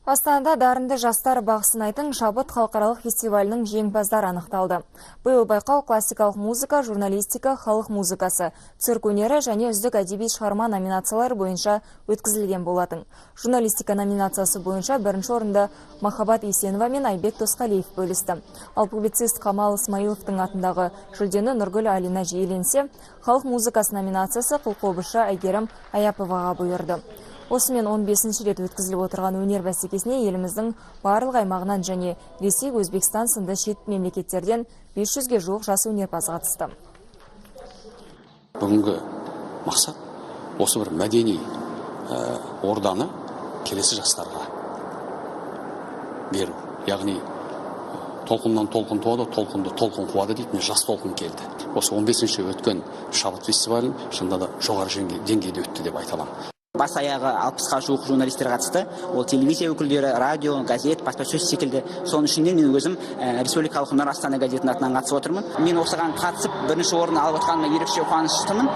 Астанада дарынды жастар бақ сынайтын Шабыт халықаралық фестивалінің жеңімпаздары анықталды. Биыл байқау классикалық музыка, журналистика, халық музыкасы, цирк өнері және үздік әдеби шығарма номинациялары бойынша өткізілген болатын. Журналистика номинациясы бойынша бірінші орынды Махаббат Есенова мен Айбек Тосқалиев бөлісті. Ал публицист Камал Исмаиловтың атындағы жүлдені Нұргүл Алина жиеленсе, халық музыкасы номинациясы Құлқобызшы Әйгерім Аяповаға бұйырды. Осымен 15-ші рет өткізіліп отырған өнер бәсекесіне еліміздің барлық аймағынан және Ресей, Өзбекстан сынды шет мемлекеттерден 500-ге жуық жас өнерпаз қатысты. Бүгінгі мақсат осы бір мәдени орданы келесі жастарға беру. Яғни толқыннан толқын туады, толқынды толқын қуады дейтін жас толқын келді. Осы 15-ші өткен Шабыт фестивалін шында да жоғары деңгейде өтті деп айта аламын. Бас аяғы 60-қа жуық журналистер қатысты. Ол телевизия өкілдері, радио, газет, баспасөз секілді. Соның ішінде мен өзім Республикалық Нұр Астана газетінің атынан қатысып отырмын. Мен осыған қатысып бірінші орын алып отқаныма ерекше қуаныштымын.